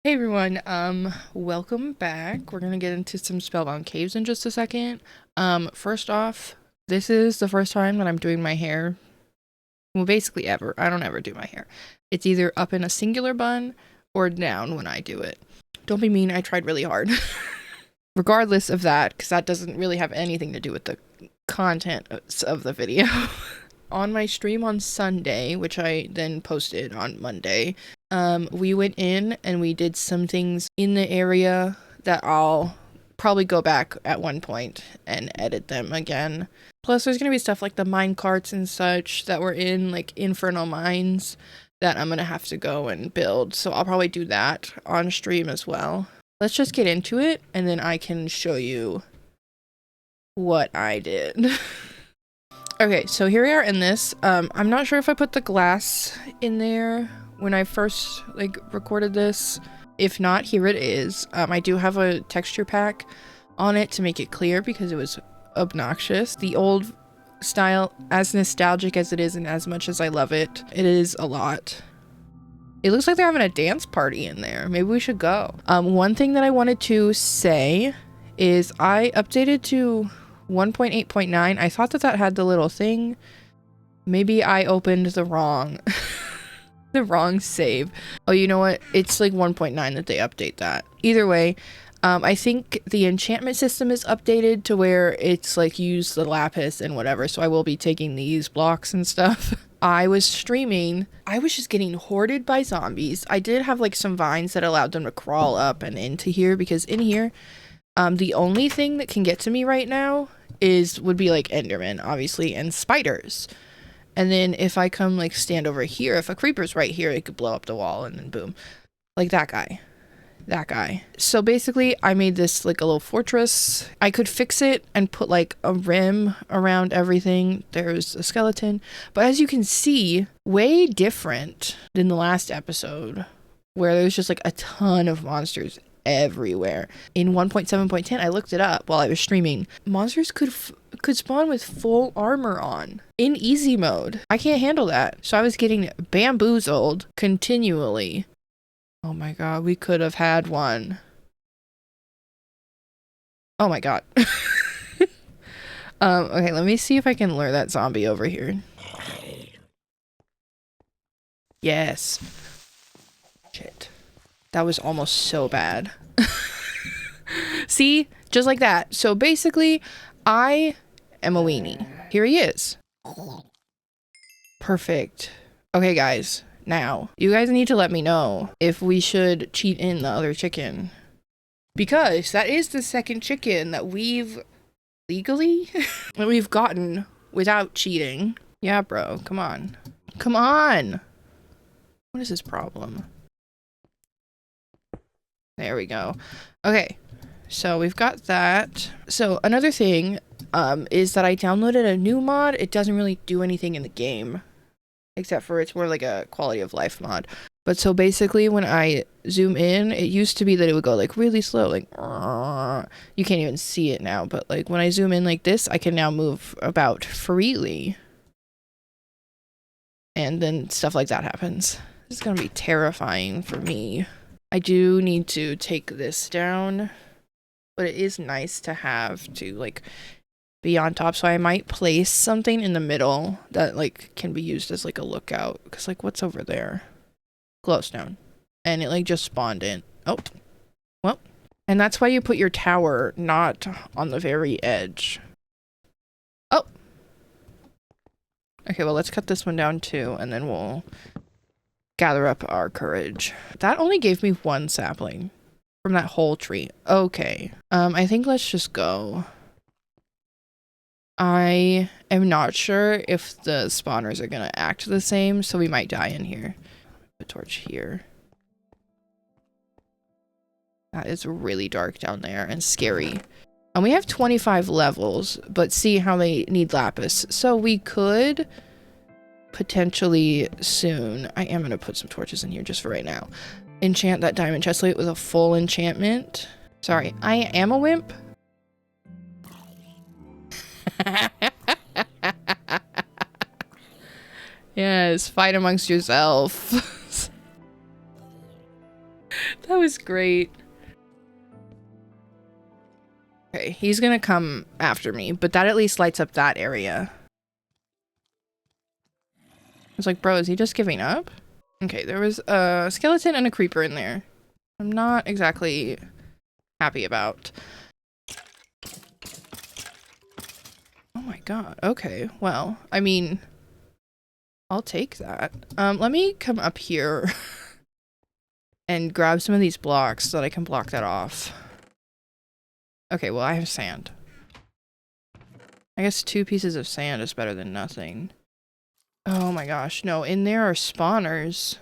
Hey everyone, welcome back. We're gonna get into some Spellbound caves in just a second. First off, this is the first time that I'm doing my hair. Well, basically ever. I don't ever do my hair. It's either up in a singular bun or down when I do it. Don't be mean, I tried really hard. Regardless of that, because that doesn't really have anything to do with the content of the video. On my stream on Sunday, which I then posted on Monday, we went in and we did some things in the area that I'll probably go back at one point and edit them again. Plus, there's gonna be stuff like the mine carts and such that were in like infernal mines that I'm gonna have to go and build. So I'll probably do that on stream as well. Let's just get into it and then I can show you what I did. Okay, so here we are in this. I'm not sure if I put the glass in there when I first recorded this. If not, here it is. I do have a texture pack on it to make it clear because it was obnoxious. The old style, as nostalgic as it is and as much as I love it, it is a lot. It looks like they're having a dance party in there. Maybe we should go. One thing that I wanted to say is I updated to 1.8.9. I thought that had the little thing. Maybe I opened the wrong the wrong save. Oh, you know what? It's like 1.9 that they update that. Either way, I think the enchantment system is updated to where it's like use the lapis and whatever. So I will be taking these blocks and stuff. I was streaming. I was just getting hoarded by zombies. I did have like some vines that allowed them to crawl up and into here because in here, the only thing that can get to me right now would be like Enderman, obviously, and spiders. And then if I come like stand over here, if a creeper's right here, it could blow up the wall and then boom. Like that guy. That guy. So basically I made this like a little fortress. I could fix it and put like a rim around everything. There's a skeleton. But as you can see, way different than the last episode where there's just like a ton of monsters everywhere. In 1.7.10, I looked it up while I was streaming. Monsters could spawn with full armor on in easy mode. I can't handle that. So I was getting bamboozled continually. Oh my god, we could have had one. Oh my god. Okay, let me see if I can lure that zombie over here. Yes. Shit. That was almost so bad. See? Just like that. So basically, I am a weenie. Here he is. Perfect. Okay, guys. Now, you guys need to let me know if we should cheat in the other chicken. Because that is the second chicken that we've legally that we've gotten without cheating. Yeah, bro. Come on. Come on. What is his problem? There we go. Okay, so we've got that. So another thing is that I downloaded a new mod. It doesn't really do anything in the game, except for it's more like a quality of life mod. But so basically when I zoom in, it used to be that it would go like really slow, like you can't even see it now. But like when I zoom in like this, I can now move about freely. And then stuff like that happens. This is gonna be terrifying for me. I do need to take this down, but it is nice to have to like be on top. So I might place something in the middle that like can be used as like a lookout. Cause like what's over there? Glowstone. And it like just spawned in. Oh, well. And that's why you put your tower not on the very edge. Oh. Okay, well let's cut this one down too, and then we'll gather up our courage. That only gave me one sapling from that whole tree. Okay. I think let's just go. I am not sure if the spawners are gonna act the same, so we might die in here. Put a torch here. That is really dark down there and scary. And we have 25 levels, but see how they need lapis. So we could potentially soon. I am gonna put some torches in here just for right now. Enchant that diamond chestplate with a full enchantment. Sorry, I am a wimp. Yes, fight amongst yourself. That was great. Okay, he's gonna come after me, but that at least lights up that area. I was like, bro, is he just giving up? Okay, there was a skeleton and a creeper in there. I'm not exactly happy about. Oh my god, okay, well, I mean, I'll take that. Let me come up here and grab some of these blocks so that I can block that off. Okay, well, I have sand. I guess 2 pieces of sand is better than nothing. Oh my gosh, no, in there are spawners.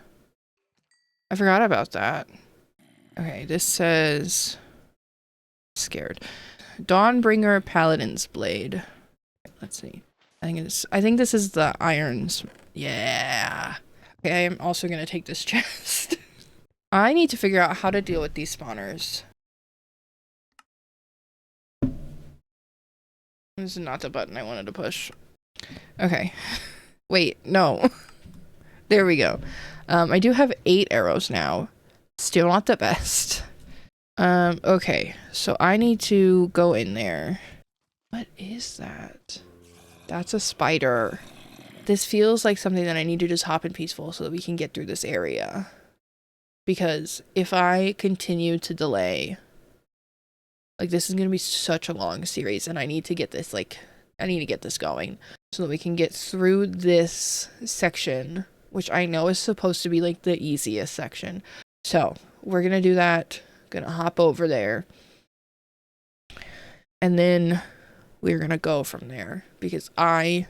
I forgot about that. Okay, this says... Scared. Dawnbringer Paladin's Blade. Let's see. I think this is the irons. Yeah. Okay, I am also gonna take this chest. I need to figure out how to deal with these spawners. This is not the button I wanted to push. Okay. Wait, no. There we go. I do have 8 arrows now. Still not the best. Okay. So I need to go in there. What is that? That's a spider. This feels like something that I need to just hop in peaceful so that we can get through this area. Because if I continue to delay, like, this is going to be such a long series, and I need to get this, like, I need to get this going so that we can get through this section, which I know is supposed to be, like, the easiest section. So, we're going to do that. Gonna hop over there. And then we're going to go from there because I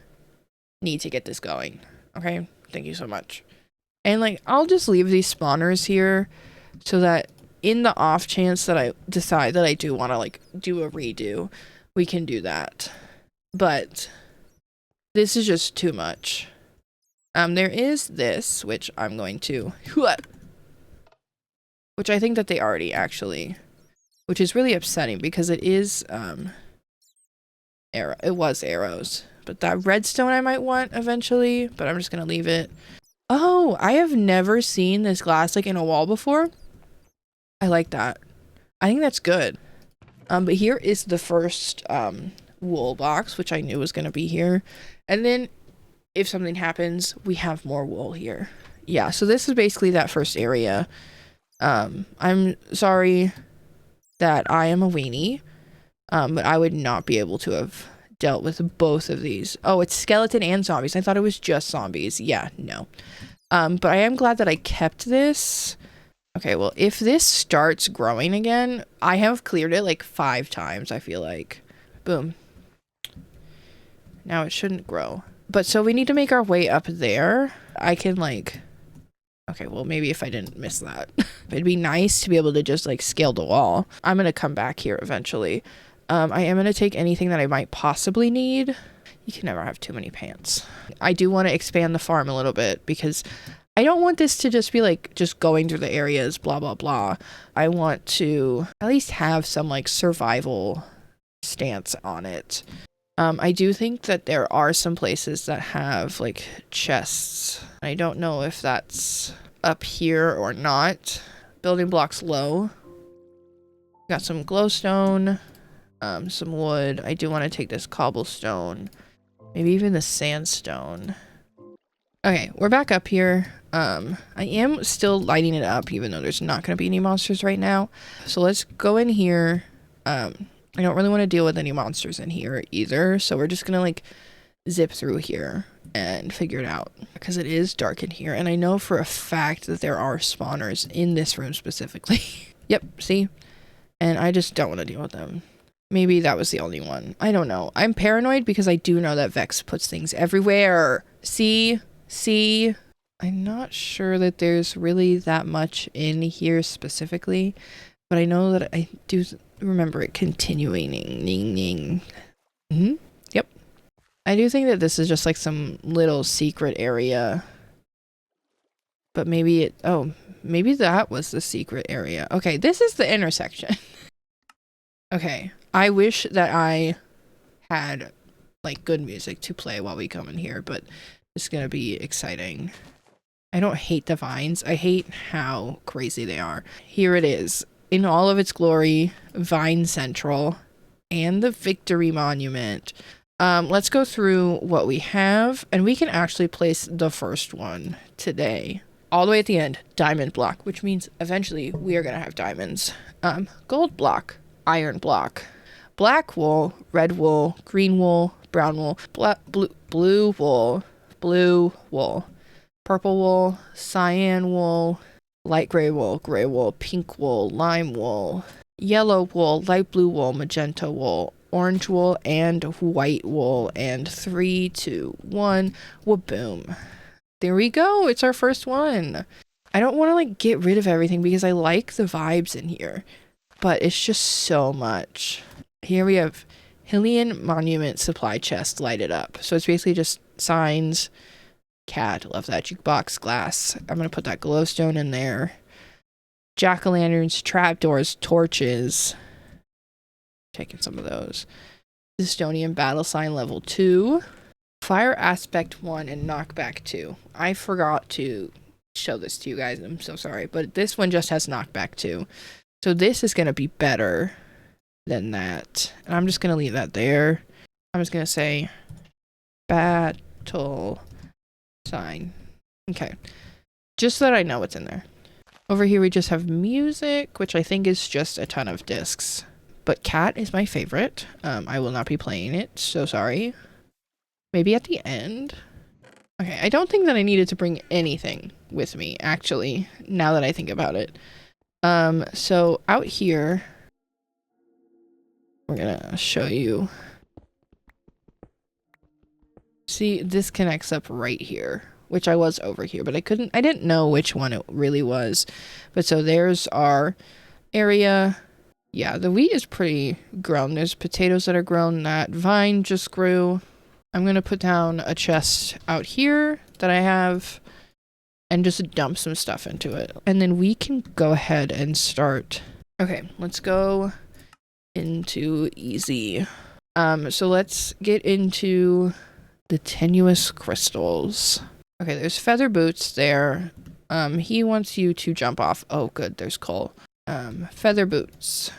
need to get this going. Okay? Thank you so much. And, like, I'll just leave these spawners here so that in the off chance that I decide that I do want to, like, do a redo, we can do that. But this is just too much. There is this, which I'm going to... Which I think that they already actually... Which is really upsetting because it is, it was arrows. But that redstone I might want eventually, but I'm just going to leave it. Oh, I have never seen this glass, like, in a wall before. I like that. I think that's good. But here is the first, wool box, which I knew was going to be here. And then if something happens, we have more wool here. Yeah, so this is basically that first area. I'm sorry that I am a weenie, but I would not be able to have dealt with both of these. Oh, it's skeleton and zombies. I thought it was just zombies. Yeah, no. But I am glad that I kept this. Okay, well, if this starts growing again, I have cleared it like 5 times, I feel like. Boom. Now it shouldn't grow. But so we need to make our way up there. I can, like... Okay, well, maybe if I didn't miss that. It'd be nice to be able to just, like, scale the wall. I'm gonna come back here eventually. I am gonna take anything that I might possibly need. You can never have too many pants. I do want to expand the farm a little bit because I don't want this to just be, like, just going through the areas, blah, blah, blah. I want to at least have some, like, survival stance on it. I do think that there are some places that have, like, chests. I don't know if that's up here or not. Building blocks low. Got some glowstone, some wood. I do want to take this cobblestone. Maybe even the sandstone. Okay, we're back up here. I am still lighting it up, even though there's not going to be any monsters right now. So let's go in here. I don't really want to deal with any monsters in here either, so we're just gonna, like, zip through here and figure it out because it is dark in here, and I know for a fact that there are spawners in this room specifically. Yep, see? And I just don't want to deal with them. Maybe that was the only one. I don't know. I'm paranoid because I do know that Vechs puts things everywhere. See? I'm not sure that there's really that much in here specifically, but I know that I do remember it continuing. Yep. I do think that this is just like some little secret area. But maybe maybe that was the secret area. Okay, this is the intersection. Okay, I wish that I had, like, good music to play while we come in here, but it's gonna be exciting. I don't hate the vines. I hate how crazy they are. Here it is in all of its glory, Vine Central and the Victory Monument. Let's go through what we have, and we can actually place the first one today. All the way at the end, diamond block, which means eventually we are going to have diamonds. Gold block, iron block, black wool, red wool, green wool, brown wool, blue wool, purple wool, cyan wool, light gray wool, pink wool, lime wool, yellow wool, light blue wool, magenta wool, orange wool, and white wool. And 3, 2, 1, boom. There we go. It's our first one. I don't want to like get rid of everything because I like the vibes in here, but it's just so much. Here we have Hillian Monument Supply Chest lighted up. So it's basically just signs. Cat, love that. Jukebox, glass. I'm going to put that glowstone in there. Jack-o'-lanterns, trapdoors, torches. Taking some of those. Estonian battle sign level 2. Fire aspect 1 and knockback 2. I forgot to show this to you guys. I'm so sorry. But this one just has knockback 2. So this is going to be better than that. And I'm just going to leave that there. I'm just going to say battle sign. Okay. Just so that I know what's in there. Over here we just have music, which I think is just a ton of discs. But Cat is my favorite. I will not be playing it. So sorry. Maybe at the end. Okay, I don't think that I needed to bring anything with me, actually, now that I think about it. So out here, we're gonna show you. See, this connects up right here, which I was over here, but I didn't know which one it really was. But so there's our area. Yeah, the wheat is pretty grown. There's potatoes that are grown. That vine just grew. I'm going to put down a chest out here that I have and just dump some stuff into it. And then we can go ahead and start. Okay, let's go into easy. So let's get into the tenuous crystals. Okay, there's feather boots there. He wants you to jump off. Oh, good, there's coal. Feather boots.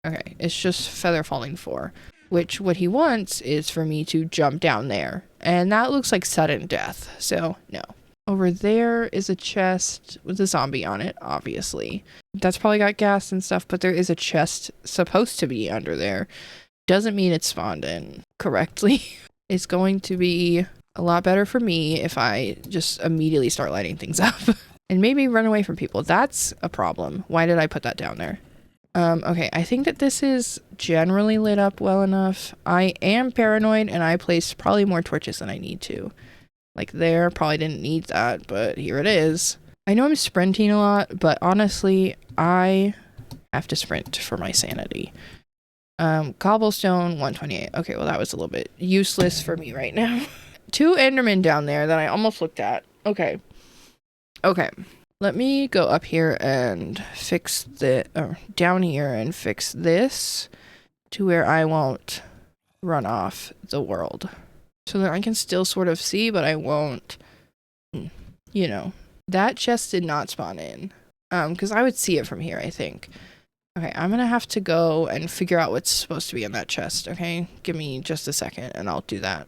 Okay, it's just feather falling 4. Which what he wants is for me to jump down there. And that looks like sudden death, so no. Over there is a chest with a zombie on it, obviously. That's probably got gas and stuff, but there is a chest supposed to be under there. Doesn't mean it's spawned in correctly. It's going to be a lot better for me if I just immediately start lighting things up. And maybe run away from people. That's a problem. Why did I put that down there? Okay, I think that this is generally lit up well enough. I am paranoid and I placed probably more torches than I need to. Like there, probably didn't need that, but here it is. I know I'm sprinting a lot, but honestly, I have to sprint for my sanity. Cobblestone, 128. Okay, well that was a little bit useless for me right now. 2 Endermen down there that I almost looked at. Okay. Okay. Let me go up here and fix down here and fix this to where I won't run off the world. So that I can still sort of see, but I won't, you know. That chest did not spawn in, because I would see it from here, I think. Okay, I'm gonna have to go and figure out what's supposed to be in that chest, okay? Give me just a second and I'll do that.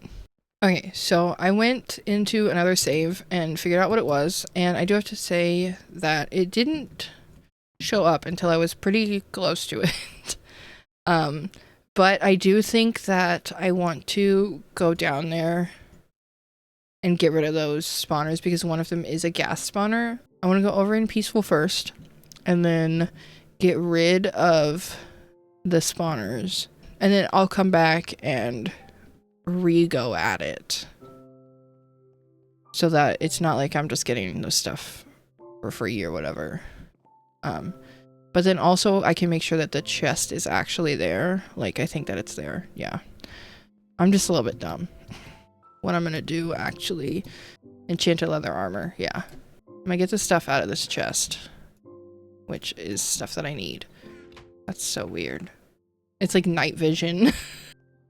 Okay, so I went into another save and figured out what it was, and I do have to say that it didn't show up until I was pretty close to it. But I do think that I want to go down there and get rid of those spawners because one of them is a gas spawner. I want to go over in peaceful first and then get rid of the spawners, and then I'll come back and re-go at it so that it's not like I'm just getting the stuff for free or whatever. But then also I can make sure that the chest is actually there. Like I think that it's there. Yeah, I'm just a little bit dumb. What I'm gonna do actually, enchanted leather armor. Yeah, I'm gonna get the stuff out of this chest, which is stuff that I need. That's so weird. It's like night vision.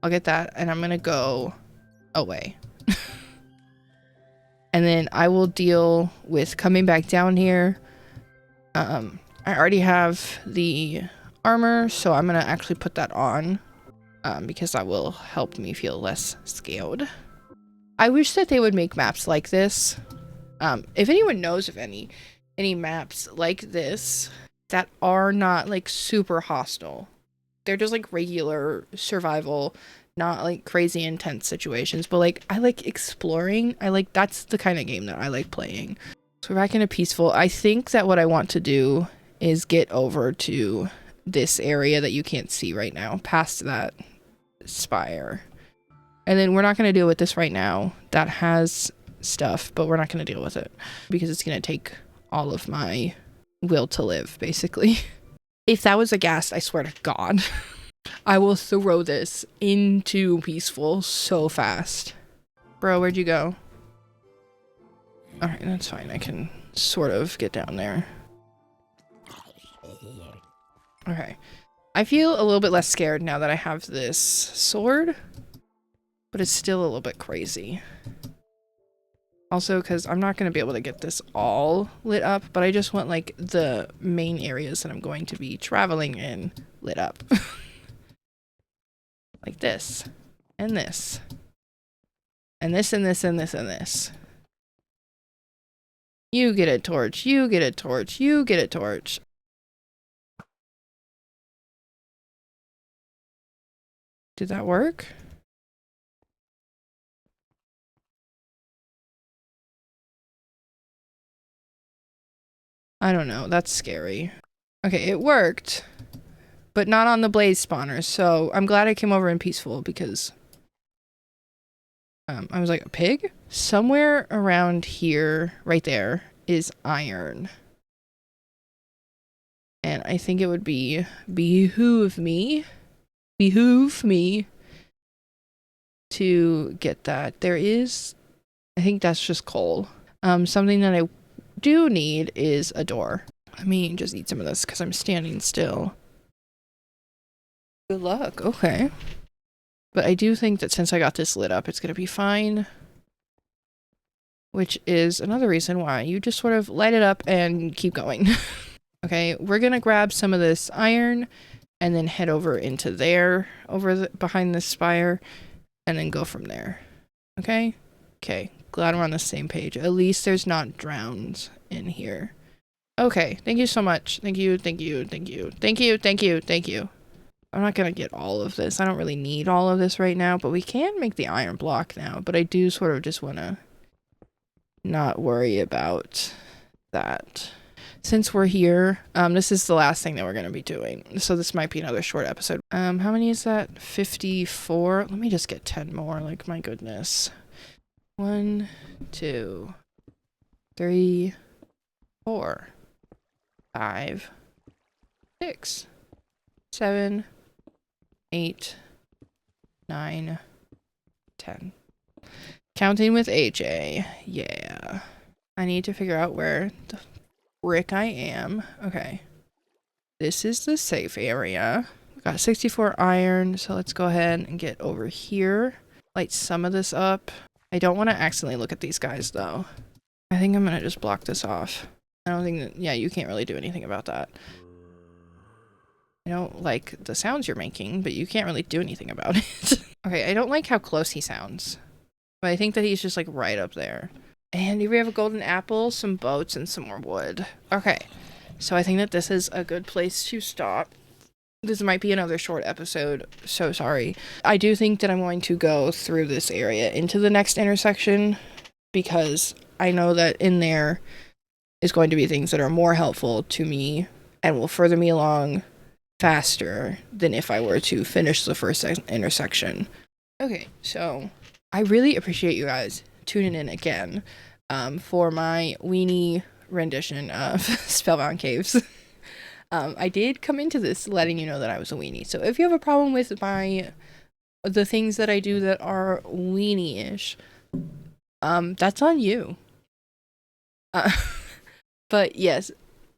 I'll get that, and I'm gonna go away. And then I will deal with coming back down here. I already have the armor, so I'm gonna actually put that on because that will help me feel less scared. I wish that they would make maps like this. If anyone knows of any maps like this that are not like super hostile, they're just like regular survival, not like crazy intense situations, but like I like exploring. That's the kind of game that I like playing. So we're back into peaceful. I think that what I want to do is get over to this area that you can't see right now, past that spire. And then we're not going to deal with this right now. That has stuff, but we're not going to deal with it because it's going to take all of my will to live, basically. If that was a ghast, I swear to God, I will throw this into peaceful so fast. Bro, where'd you go? Alright, that's fine. I can sort of get down there. Okay. I feel a little bit less scared now that I have this sword, but it's still a little bit crazy. Also, because I'm not going to be able to get this all lit up, but I just want, like, the main areas that I'm going to be traveling in lit up. Like this. And this. And this, and this, and this, and this. You get a torch. You get a torch. You get a torch. Did that work? I don't know. That's scary. Okay, it worked. But not on the blaze spawners. So I'm glad I came over in peaceful because I was like, a pig? Somewhere around here, right there, is iron. And I think it would behoove me to get that. There is, I think that's just coal. Something that I do need is a door. Let me just eat some of this because I'm standing still. Good luck. Okay. But I do think that since I got this lit up, it's going to be fine. Which is another reason why you just sort of light it up and keep going. Okay, we're going to grab some of this iron and then head over into there, behind this spire, and then go from there. Okay? Okay, glad we're on the same page. At least there's not drowns in here. Okay, thank you so much. Thank you, thank you, thank you, thank you, thank you, thank you. I'm not gonna get all of this. I don't really need all of this right now, but we can make the iron block now. But I do sort of just want to not worry about that. Since we're here, this is the last thing that we're going to be doing. So this might be another short episode. How many is that? 54? Let me just get 10 more. Like, my goodness. 1, 2, 3, 4, 5, 6, 7, 8, 9, 10. Counting with AJ. Yeah. I need to figure out where the frick I am. Okay. This is the safe area. We got 64 iron, so let's go ahead and get over here. Light some of this up. I don't want to accidentally look at these guys, though. I think I'm going to just block this off. I don't think that... Yeah, you can't really do anything about that. I don't like the sounds you're making, but you can't really do anything about it. Okay, I don't like how close he sounds. But I think that he's just, like, right up there. And here we have a golden apple, some boats, and some more wood. Okay, so I think that this is a good place to stop. This might be another short episode, so sorry. I do think that I'm going to go through this area into the next intersection, because I know that in there is going to be things that are more helpful to me and will further me along faster than if I were to finish the first intersection. Okay, so I really appreciate you guys tuning in again for my weenie rendition of Spellbound Caves. I did come into this letting you know that I was a weenie. So if you have a problem with the things that I do that are weenie-ish, that's on you. But yes,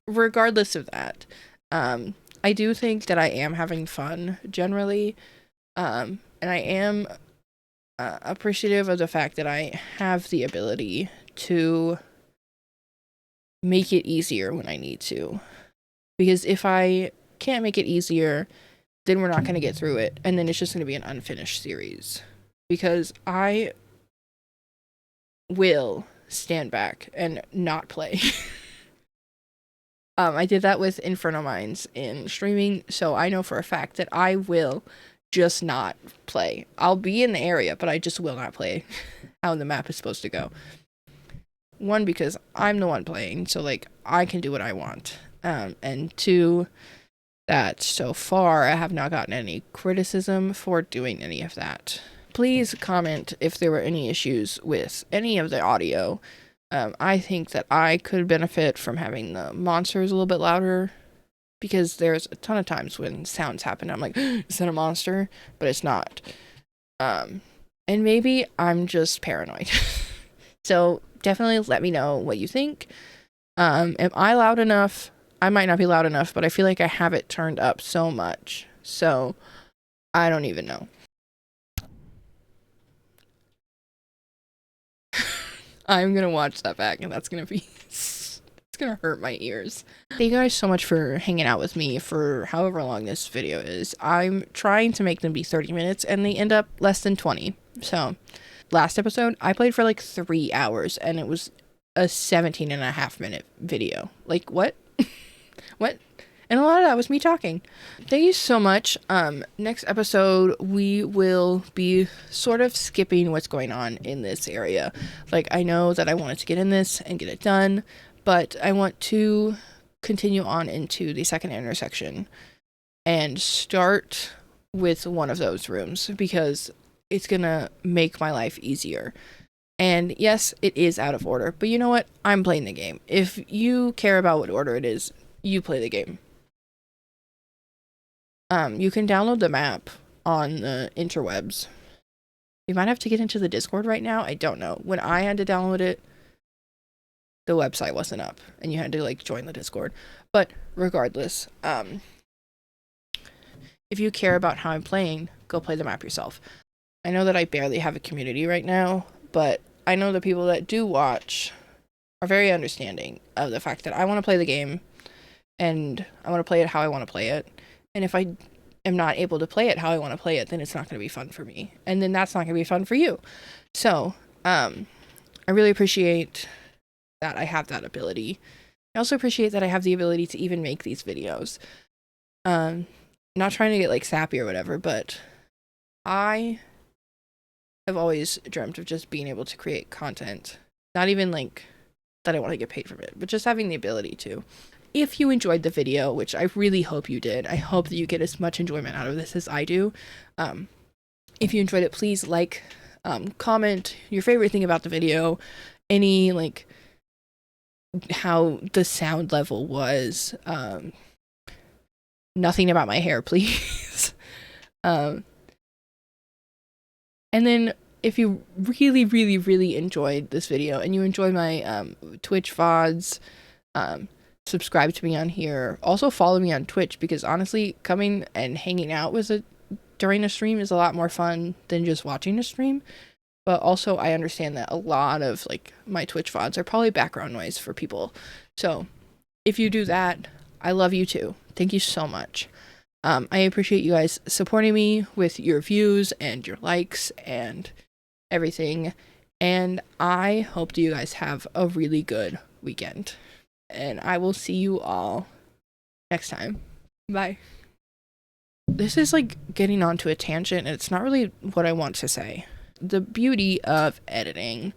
regardless of that, I do think that I am having fun generally, and I am appreciative of the fact that I have the ability to make it easier when I need to. Because if I can't make it easier, then we're not going to get through it. And then it's just going to be an unfinished series. Because I will stand back and not play. I did that with Inferno Mines in streaming, so I know for a fact that I will just not play. I'll be in the area, but I just will not play how the map is supposed to go. One, because I'm the one playing, so like I can do what I want. And two, that so far I have not gotten any criticism for doing any of that. Please comment if there were any issues with any of the audio. I think that I could benefit from having the monsters a little bit louder, because there's a ton of times when sounds happen, I'm like, is that a monster? But it's not. And maybe I'm just paranoid. So definitely let me know what you think. Am I loud enough? I might not be loud enough, but I feel like I have it turned up so much. So I don't even know. I'm gonna watch that back, and that's gonna be it's gonna hurt my ears. Thank you guys so much for hanging out with me for however long this video is. I'm trying to make them be 30 minutes, and they end up less than 20. So last episode I played for like 3 hours, and it was a 17.5-minute video. Like, what? What? And a lot of that was me talking. Thank you so much. Next episode, we will be sort of skipping what's going on in this area. Like, I know that I wanted to get in this and get it done, but I want to continue on into the second intersection and start with one of those rooms, because it's gonna make my life easier. And yes, it is out of order, but you know what? I'm playing the game. If you care about what order it is, you play the game. You can download the map on the interwebs. You might have to get into the Discord right now. I don't know. When I had to download it, the website wasn't up, and you had to like join the Discord. But regardless, if you care about how I'm playing, go play the map yourself. I know that I barely have a community right now, but I know the people that do watch are very understanding of the fact that I want to play the game, and I want to play it how I want to play it. And if I am not able to play it how I want to play it, then it's not going to be fun for me. And then that's not going to be fun for you. So, I really appreciate that I have that ability. I also appreciate that I have the ability to even make these videos. Not trying to get like sappy or whatever, but I have always dreamt of just being able to create content. Not even like that I want to get paid from it, but just having the ability to. If you enjoyed the video, which I really hope you did, I hope that you get as much enjoyment out of this as I do. If you enjoyed it, please like, comment your favorite thing about the video, any like how the sound level was, nothing about my hair, please. And then if you really, really, really enjoyed this video and you enjoy my Twitch VODs, subscribe to me on here. Also follow me on Twitch, because honestly, coming and hanging out with it during a stream is a lot more fun than just watching a stream. But also, I understand that a lot of like my Twitch VODs are probably background noise for people. So if you do that, I love you too. Thank you so much. I appreciate you guys supporting me with your views and your likes and everything. And I hope that you guys have a really good weekend. And I will see you all next time. Bye. This is like getting onto a tangent, and it's not really what I want to say. The beauty of editing